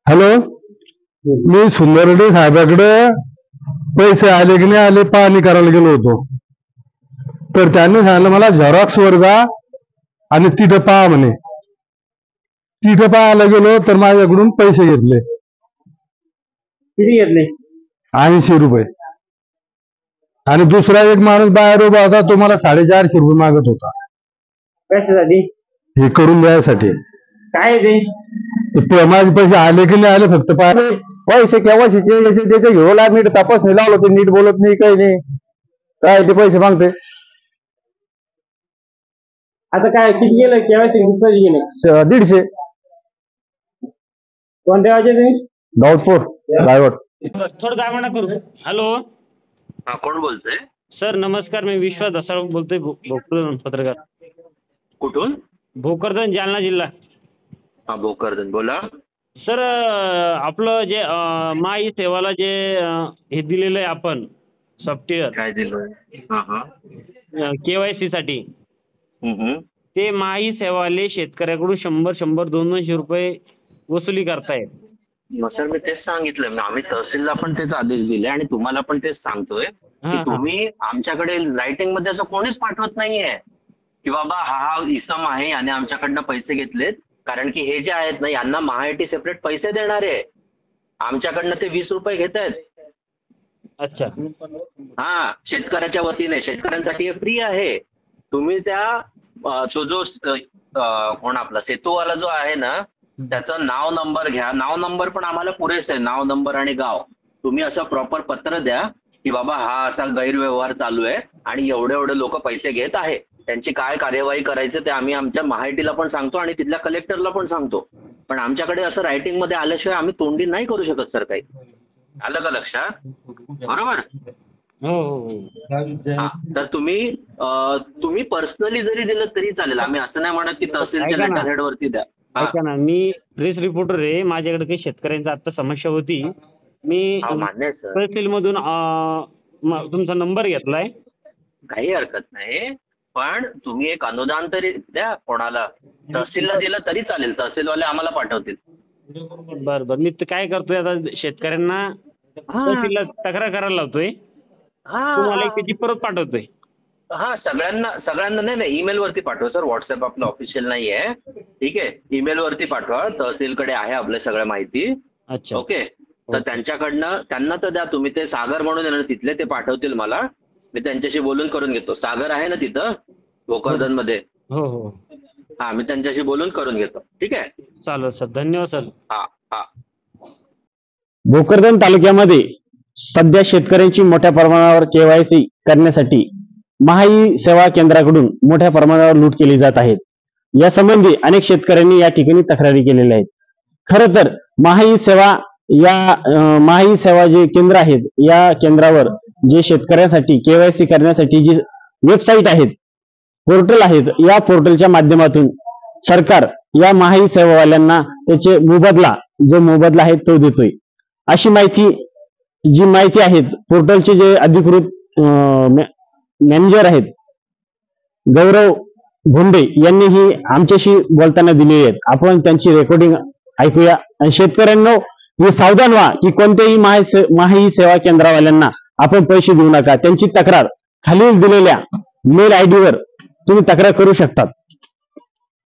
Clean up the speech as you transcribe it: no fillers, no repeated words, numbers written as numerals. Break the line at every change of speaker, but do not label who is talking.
Hello, मी सुंदरडे साहेबाकडे पैसे आले की नाही आले पाहणी करायला गेलो होतो. तर त्यांनी सांगितलं मला झेरॉक्स वर जा आणि तिथं पहा म्हणे. तिथं पाहायला गेलो तर माझ्याकडून पैसे घेतले.
किती घेतले?
80 रुपये. आणि दुसरा एक माणूस बाहेर उभा होता, तो मला 450 रुपये मागत होता.
कशासाठी?
हे करून द्यायसाठी.
काय ते?
माझे पैसे आले की नाही आले फक्त
पैसे केव्हाचे त्याचे घेऊन नीट तपास नाही लावलं, ते नीट बोलत नाही, काही नाही. काय ते पैसे मागते? आता काय किती गेलं? केव्हाचे किती पैसे गेले? 150. कोणत्या वाजे तुम्ही?
दाऊदपूर रायवड.
थोडं काय म्हणा करू. हॅलो,
हा, कोण बोलतोय?
सर नमस्कार, मी विश्वास धसाळ बोलतोय, भोकरदन पत्रकार.
कुठून?
भोकरदन, जालना जिल्हा.
हा, भोकरदन, बोला.
सर आपलं जे माई सेवाला जे हे दिलेलं आहे आपण सॉफ्टवेअर,
काय दिलं? हा हा.
KYC साठी, ते माई सेवाले शेतकऱ्याकडून 100 200 रुपये वसुली करतायत.
मग सर मी तेच सांगितलं, आम्ही तहसीलला पण तेच आदेश दिले आणि तुम्हाला पण तेच सांगतोय की तुम्ही आमच्याकडे रायटिंग मध्ये असं कोणीच पाठवत नाहीये की बाबा हा इसम आहे आणि आमच्याकडनं पैसे घेतलेत. कारण की हे जे आहेत ना, यांना महाआयटी सेपरेट पैसे देणार आहे. आमच्याकडनं ते 20 रुपये घेत आहेत.
अच्छा.
हा, शेतकऱ्याच्या वतीने, शेतकऱ्यांसाठी हे फ्री आहे. तुम्ही त्या तो जो कोण आपला सेतूवाला जो आहे ना, त्याचं नाव नंबर घ्या. नाव नंबर पण आम्हाला पुरेसे आहे. नाव नंबर आणि गाव तुम्ही असं प्रॉपर पत्र द्या की बाबा हा असा गैरव्यवहार चालू आहे आणि एवढे एवढे लोक पैसे घेत आहे. त्यांची काय कार्यवाही करायचं ते आम्ही आमच्या महाआयटीला पण सांगतो आणि तिथल्या कलेक्टरला पण सांगतो. पण आमच्याकडे असं रायटिंग मध्ये आल्याशिवाय आम्ही तोंडी नाही करू शकत सर काही. आलं का लक्षात? बरोबर. तर तुम्ही पर्सनली जरी दिलं तरी चालेल. आम्ही असं नाही म्हणत की तहसीलच्या लेटर हेड वरती द्या.
ऐका ना, मी प्रेस रिपोर्टर आहे. माझ्याकडे काही शेतकऱ्यांची आता समस्या होती. मी तहसील मधून तुमचा नंबर घेतलाय.
काही हरकत नाही, पण तुम्ही एक अनुदान तरी द्या कोणाला. तहसीलला दिलं तरी चालेल, तहसीलवाले आम्हाला पाठवतील.
बरं, मी काय करतोय आता, शेतकऱ्यांना तहसीलला तक्रार करायला लावतोय. तुम्हाला त्याची परत पाठवतोय.
हा, सगळ्यांना नाही, ईमेल वरती पाठवा सर. व्हॉट्सअप आपलं ऑफिशियल नाही आहे. ठीक आहे, ईमेल वरती पाठवा. तहसीलकडे आहे आपल्या सगळ्या माहिती.
अच्छा,
ओके. तर त्यांच्याकडनं त्यांना तर द्या तुम्ही. ते सागर म्हणून येणार तिथले, ते पाठवतील मला. मी त्यांच्याशी बोलून करून घेतो. सागर आहे ना तिथं भोकरदन मध्ये?
हो हो.
हा, मी त्यांच्याशी बोलून करून घेतो. ठीक आहे,
चालेल सर. धन्यवाद सर.
हा हा.
भोकरदन तालुक्यामध्ये सध्या शेतकऱ्यांची मोठ्या प्रमाणावर KYC करण्यासाठी महाई सेवा केंद्राकडून मोठ्या प्रमाणावर लूट केली जात आहे. या संबंधी अनेक शेतकऱ्यांनी या ठिकाणी तक्रारी केलेल्या आहेत. खरं तर महाई सेवा जे केंद्र आहेत, या केंद्रावर जे शेतकऱ्यांसाठी KYC करण्यासाठी जी वेबसाईट आहेत, पोर्टल आहेत, या पोर्टलच्या माध्यमातून सरकार या महाई सेवावाल्यांना त्याचे मोबदला आहे तो देतोय. अशी माहिती आहेत पोर्टलचे जे अधिकृत मॅनेजर आहेत गौरव भोंडे यांनी ही आमच्याशी बोलताना दिलेली आहेत. आपण त्यांची रेकॉर्डिंग ऐकूया. आणि शेतकऱ्यांना हे सावधान व्हा की कोणत्याही महाई सेवा केंद्रावाल्यांना आपण पैसे देऊ नका. त्यांची तक्रार खालील दिलेल्या मेल ID वर तुम्ही तक्रार करू शकतात.